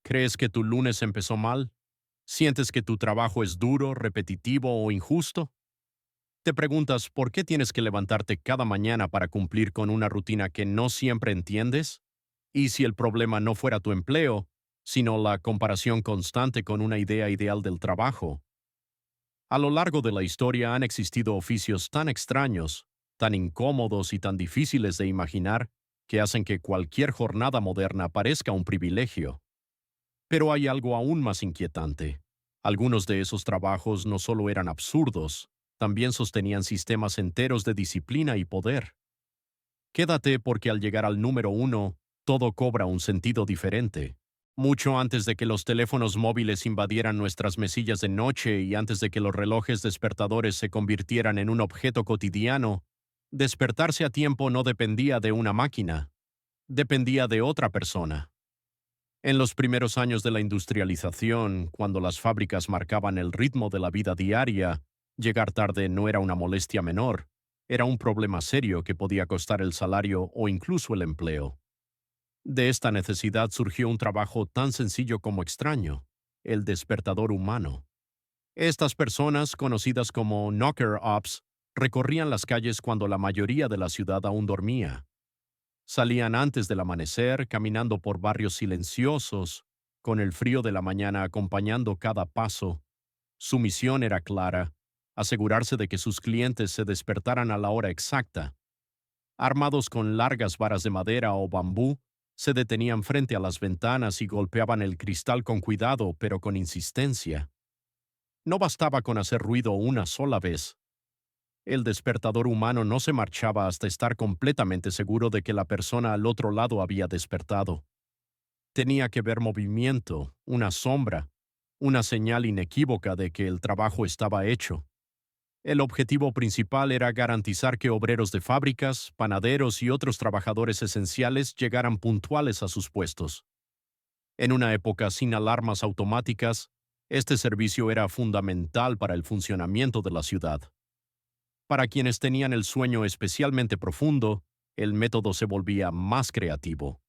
¿Crees que tu lunes empezó mal? ¿Sientes que tu trabajo es duro, repetitivo o injusto? ¿Te preguntas por qué tienes que levantarte cada mañana para cumplir con una rutina que no siempre entiendes? ¿Y si el problema no fuera tu empleo, sino la comparación constante con una idea ideal del trabajo? A lo largo de la historia han existido oficios tan extraños, tan incómodos y tan difíciles de imaginar que hacen que cualquier jornada moderna parezca un privilegio. Pero hay algo aún más inquietante. Algunos de esos trabajos no solo eran absurdos, también sostenían sistemas enteros de disciplina y poder. Quédate porque al llegar al número uno, todo cobra un sentido diferente. Mucho antes de que los teléfonos móviles invadieran nuestras mesillas de noche y antes de que los relojes despertadores se convirtieran en un objeto cotidiano, despertarse a tiempo no dependía de una máquina, dependía de otra persona. En los primeros años de la industrialización, cuando las fábricas marcaban el ritmo de la vida diaria, llegar tarde no era una molestia menor, era un problema serio que podía costar el salario o incluso el empleo. De esta necesidad surgió un trabajo tan sencillo como extraño, el despertador humano. Estas personas, conocidas como knocker-ups, recorrían las calles cuando la mayoría de la ciudad aún dormía. Salían antes del amanecer, caminando por barrios silenciosos, con el frío de la mañana acompañando cada paso. Su misión era clara: asegurarse de que sus clientes se despertaran a la hora exacta. Armados con largas varas de madera o bambú, se detenían frente a las ventanas y golpeaban el cristal con cuidado, pero con insistencia. No bastaba con hacer ruido una sola vez. El despertador humano no se marchaba hasta estar completamente seguro de que la persona al otro lado había despertado. Tenía que ver movimiento, una sombra, una señal inequívoca de que el trabajo estaba hecho. El objetivo principal era garantizar que obreros de fábricas, panaderos y otros trabajadores esenciales llegaran puntuales a sus puestos. En una época sin alarmas automáticas, este servicio era fundamental para el funcionamiento de la ciudad. Para quienes tenían el sueño especialmente profundo, el método se volvía más creativo.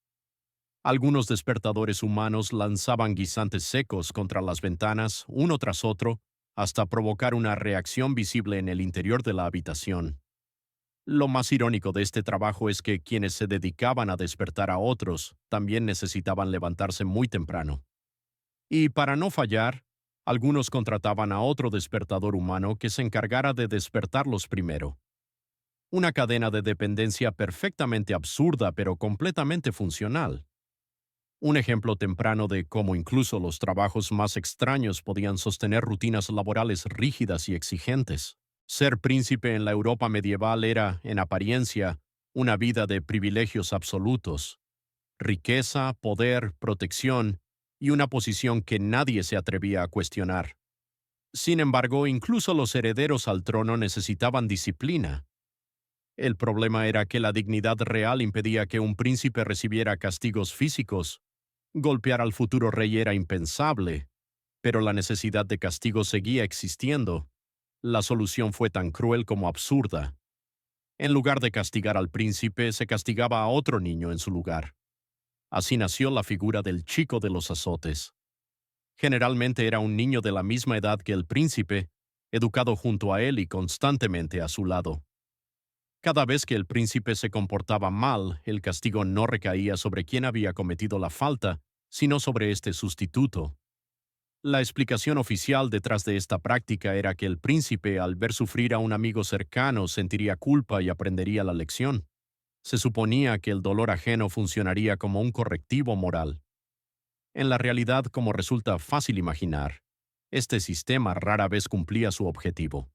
Algunos despertadores humanos lanzaban guisantes secos contra las ventanas, uno tras otro, hasta provocar una reacción visible en el interior de la habitación. Lo más irónico de este trabajo es que quienes se dedicaban a despertar a otros también necesitaban levantarse muy temprano. Y para no fallar, algunos contrataban a otro despertador humano que se encargara de despertarlos primero. Una cadena de dependencia perfectamente absurda pero completamente funcional. Un ejemplo temprano de cómo incluso los trabajos más extraños podían sostener rutinas laborales rígidas y exigentes. Ser príncipe en la Europa medieval era, en apariencia, una vida de privilegios absolutos: riqueza, poder, protección y una posición que nadie se atrevía a cuestionar. Sin embargo, incluso los herederos al trono necesitaban disciplina. El problema era que la dignidad real impedía que un príncipe recibiera castigos físicos. Golpear al futuro rey era impensable, pero la necesidad de castigo seguía existiendo. La solución fue tan cruel como absurda. En lugar de castigar al príncipe, se castigaba a otro niño en su lugar. Así nació la figura del chico de los azotes. Generalmente era un niño de la misma edad que el príncipe, educado junto a él y constantemente a su lado. Cada vez que el príncipe se comportaba mal, el castigo no recaía sobre quien había cometido la falta, sino sobre este sustituto. La explicación oficial detrás de esta práctica era que el príncipe, al ver sufrir a un amigo cercano, sentiría culpa y aprendería la lección. Se suponía que el dolor ajeno funcionaría como un correctivo moral. En la realidad, como resulta fácil imaginar, este sistema rara vez cumplía su objetivo.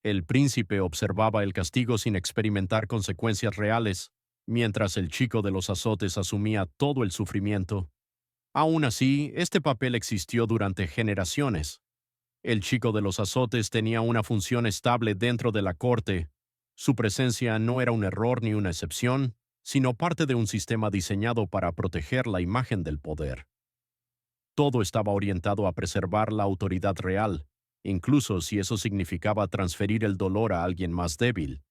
El príncipe observaba el castigo sin experimentar consecuencias reales, mientras el chico de los azotes asumía todo el sufrimiento. Aún así, este papel existió durante generaciones. El chico de los azotes tenía una función estable dentro de la corte. Su presencia no era un error ni una excepción, sino parte de un sistema diseñado para proteger la imagen del poder. Todo estaba orientado a preservar la autoridad real, incluso si eso significaba transferir el dolor a alguien más débil.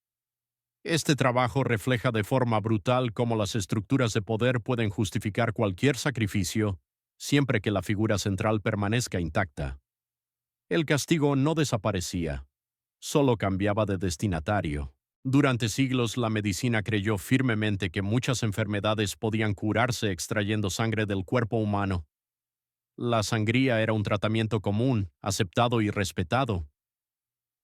Este trabajo refleja de forma brutal cómo las estructuras de poder pueden justificar cualquier sacrificio, siempre que la figura central permanezca intacta. El castigo no desaparecía, solo cambiaba de destinatario. Durante siglos la medicina creyó firmemente que muchas enfermedades podían curarse extrayendo sangre del cuerpo humano. La sangría era un tratamiento común, aceptado y respetado.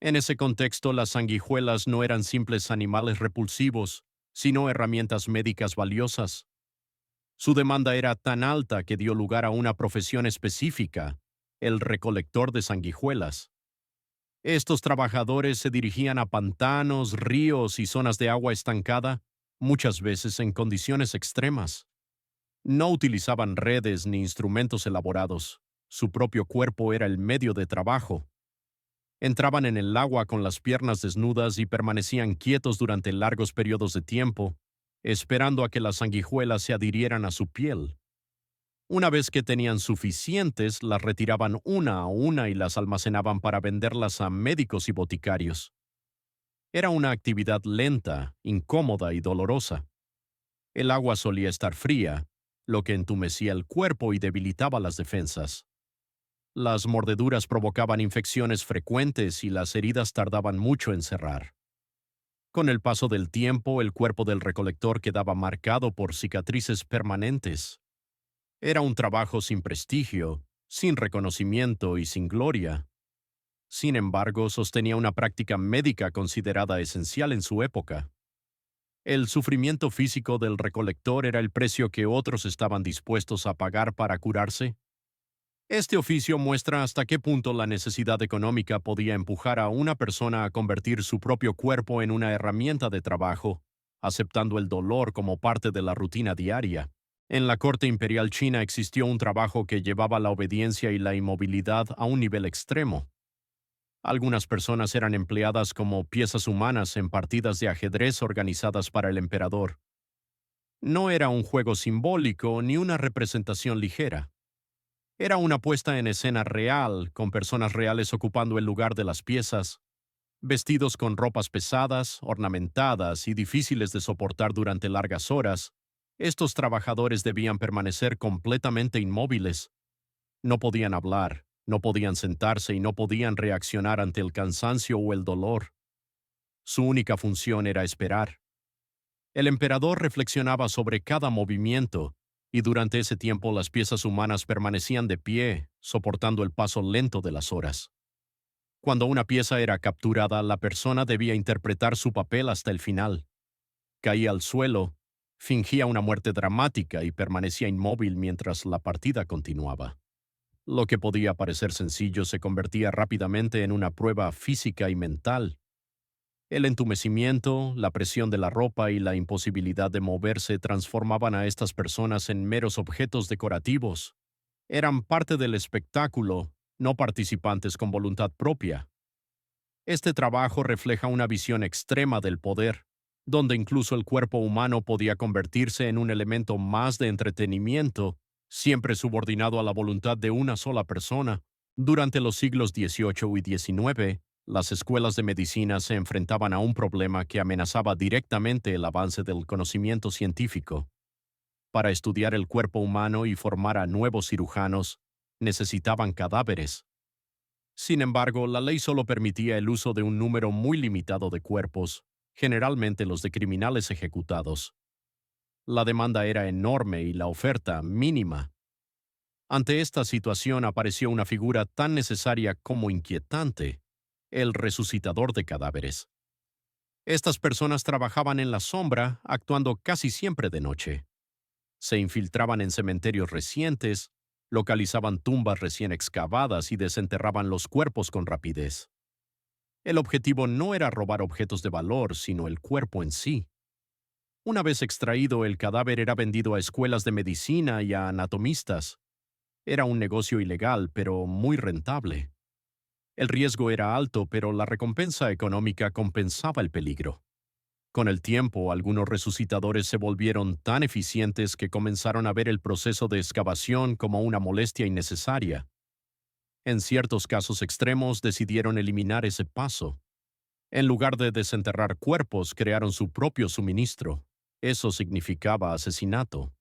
En ese contexto, las sanguijuelas no eran simples animales repulsivos, sino herramientas médicas valiosas. Su demanda era tan alta que dio lugar a una profesión específica, el recolector de sanguijuelas. Estos trabajadores se dirigían a pantanos, ríos y zonas de agua estancada, muchas veces en condiciones extremas. No utilizaban redes ni instrumentos elaborados. Su propio cuerpo era el medio de trabajo. Entraban en el agua con las piernas desnudas y permanecían quietos durante largos periodos de tiempo, esperando a que las sanguijuelas se adhirieran a su piel. Una vez que tenían suficientes, las retiraban una a una y las almacenaban para venderlas a médicos y boticarios. Era una actividad lenta, incómoda y dolorosa. El agua solía estar fría, lo que entumecía el cuerpo y debilitaba las defensas. Las mordeduras provocaban infecciones frecuentes y las heridas tardaban mucho en cerrar. Con el paso del tiempo, el cuerpo del recolector quedaba marcado por cicatrices permanentes. Era un trabajo sin prestigio, sin reconocimiento y sin gloria. Sin embargo, sostenía una práctica médica considerada esencial en su época. El sufrimiento físico del recolector era el precio que otros estaban dispuestos a pagar para curarse. Este oficio muestra hasta qué punto la necesidad económica podía empujar a una persona a convertir su propio cuerpo en una herramienta de trabajo, aceptando el dolor como parte de la rutina diaria. En la corte imperial china existió un trabajo que llevaba la obediencia y la inmovilidad a un nivel extremo. Algunas personas eran empleadas como piezas humanas en partidas de ajedrez organizadas para el emperador. No era un juego simbólico ni una representación ligera. Era una puesta en escena real, con personas reales ocupando el lugar de las piezas, vestidos con ropas pesadas, ornamentadas y difíciles de soportar durante largas horas. Estos trabajadores debían permanecer completamente inmóviles. No podían hablar, no podían sentarse y no podían reaccionar ante el cansancio o el dolor. Su única función era esperar. El emperador reflexionaba sobre cada movimiento, y durante ese tiempo las piezas humanas permanecían de pie, soportando el paso lento de las horas. Cuando una pieza era capturada, la persona debía interpretar su papel hasta el final. Caía al suelo, fingía una muerte dramática y permanecía inmóvil mientras la partida continuaba. Lo que podía parecer sencillo se convertía rápidamente en una prueba física y mental. El entumecimiento, la presión de la ropa y la imposibilidad de moverse transformaban a estas personas en meros objetos decorativos. Eran parte del espectáculo, no participantes con voluntad propia. Este trabajo refleja una visión extrema del poder, donde incluso el cuerpo humano podía convertirse en un elemento más de entretenimiento, siempre subordinado a la voluntad de una sola persona. Durante los siglos XVIII y XIX, las escuelas de medicina se enfrentaban a un problema que amenazaba directamente el avance del conocimiento científico. Para estudiar el cuerpo humano y formar a nuevos cirujanos, necesitaban cadáveres. Sin embargo, la ley solo permitía el uso de un número muy limitado de cuerpos, generalmente los de criminales ejecutados. La demanda era enorme y la oferta mínima. Ante esta situación apareció una figura tan necesaria como inquietante: el resucitador de cadáveres. Estas personas trabajaban en la sombra, actuando casi siempre de noche. Se infiltraban en cementerios recientes, localizaban tumbas recién excavadas y desenterraban los cuerpos con rapidez. El objetivo no era robar objetos de valor, sino el cuerpo en sí. Una vez extraído, el cadáver era vendido a escuelas de medicina y a anatomistas. Era un negocio ilegal, pero muy rentable. El riesgo era alto, pero la recompensa económica compensaba el peligro. Con el tiempo, algunos resucitadores se volvieron tan eficientes que comenzaron a ver el proceso de excavación como una molestia innecesaria. En ciertos casos extremos decidieron eliminar ese paso. En lugar de desenterrar cuerpos, crearon su propio suministro. Eso significaba asesinato.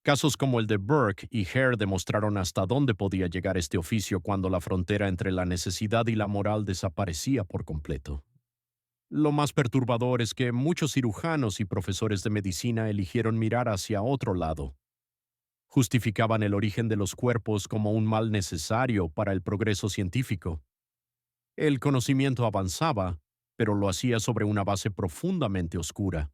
Casos como el de Burke y Hare demostraron hasta dónde podía llegar este oficio cuando la frontera entre la necesidad y la moral desaparecía por completo. Lo más perturbador es que muchos cirujanos y profesores de medicina eligieron mirar hacia otro lado. Justificaban el origen de los cuerpos como un mal necesario para el progreso científico. El conocimiento avanzaba, pero lo hacía sobre una base profundamente oscura.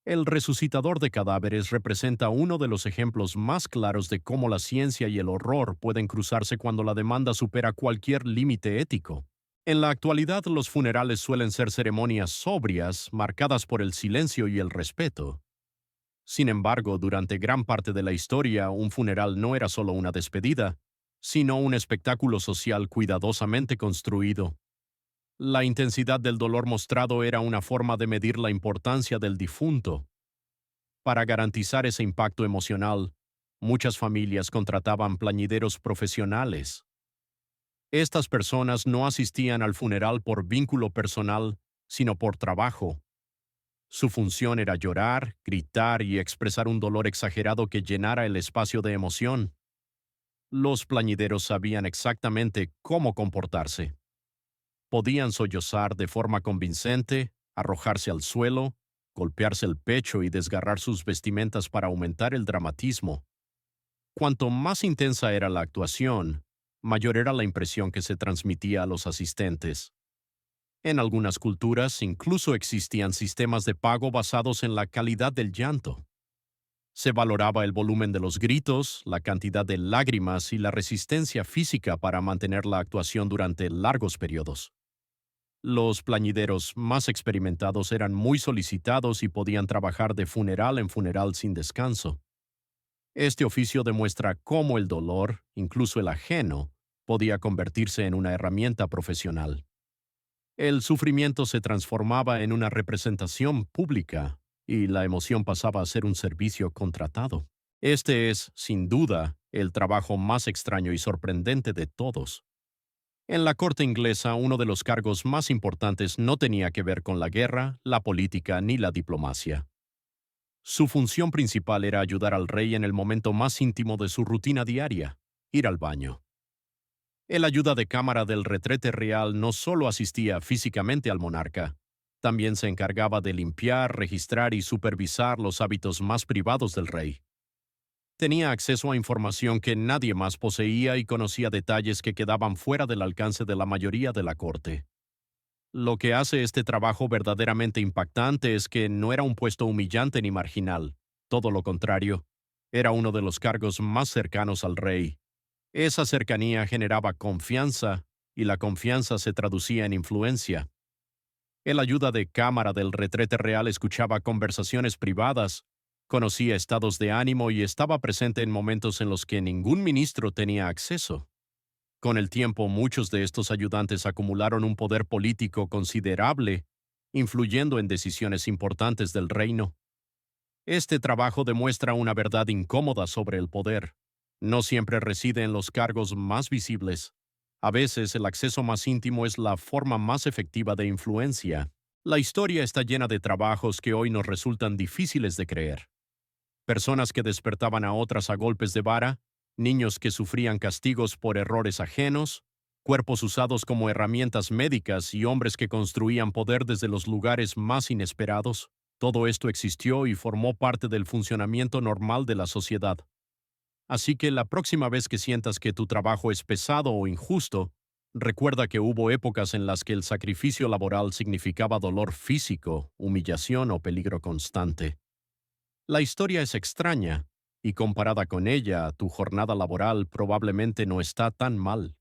El resucitador de cadáveres representa uno de los ejemplos más claros de cómo la ciencia y el horror pueden cruzarse cuando la demanda supera cualquier límite ético. En la actualidad, los funerales suelen ser ceremonias sobrias, marcadas por el silencio y el respeto. Sin embargo, durante gran parte de la historia, un funeral no era solo una despedida, sino un espectáculo social cuidadosamente construido. La intensidad del dolor mostrado era una forma de medir la importancia del difunto. Para garantizar ese impacto emocional, muchas familias contrataban plañideros profesionales. Estas personas no asistían al funeral por vínculo personal, sino por trabajo. Su función era llorar, gritar y expresar un dolor exagerado que llenara el espacio de emoción. Los plañideros sabían exactamente cómo comportarse. Podían sollozar de forma convincente, arrojarse al suelo, golpearse el pecho y desgarrar sus vestimentas para aumentar el dramatismo. Cuanto más intensa era la actuación, mayor era la impresión que se transmitía a los asistentes. En algunas culturas incluso existían sistemas de pago basados en la calidad del llanto. Se valoraba el volumen de los gritos, la cantidad de lágrimas y la resistencia física para mantener la actuación durante largos periodos. Los plañideros más experimentados eran muy solicitados y podían trabajar de funeral en funeral sin descanso. Este oficio demuestra cómo el dolor, incluso el ajeno, podía convertirse en una herramienta profesional. El sufrimiento se transformaba en una representación pública y la emoción pasaba a ser un servicio contratado. Este es, sin duda, el trabajo más extraño y sorprendente de todos. En la corte inglesa, uno de los cargos más importantes no tenía que ver con la guerra, la política ni la diplomacia. Su función principal era ayudar al rey en el momento más íntimo de su rutina diaria, ir al baño. El ayuda de cámara del retrete real no solo asistía físicamente al monarca, también se encargaba de limpiar, registrar y supervisar los hábitos más privados del rey. Tenía acceso a información que nadie más poseía y conocía detalles que quedaban fuera del alcance de la mayoría de la corte. Lo que hace este trabajo verdaderamente impactante es que no era un puesto humillante ni marginal. Todo lo contrario, era uno de los cargos más cercanos al rey. Esa cercanía generaba confianza y la confianza se traducía en influencia. El ayuda de cámara del retrete real escuchaba conversaciones privadas, conocía estados de ánimo y estaba presente en momentos en los que ningún ministro tenía acceso. Con el tiempo, muchos de estos ayudantes acumularon un poder político considerable, influyendo en decisiones importantes del reino. Este trabajo demuestra una verdad incómoda sobre el poder. No siempre reside en los cargos más visibles. A veces el acceso más íntimo es la forma más efectiva de influencia. La historia está llena de trabajos que hoy nos resultan difíciles de creer. Personas que despertaban a otras a golpes de vara, niños que sufrían castigos por errores ajenos, cuerpos usados como herramientas médicas y hombres que construían poder desde los lugares más inesperados. Todo esto existió y formó parte del funcionamiento normal de la sociedad. Así que la próxima vez que sientas que tu trabajo es pesado o injusto, recuerda que hubo épocas en las que el sacrificio laboral significaba dolor físico, humillación o peligro constante. La historia es extraña, y comparada con ella, tu jornada laboral probablemente no está tan mal.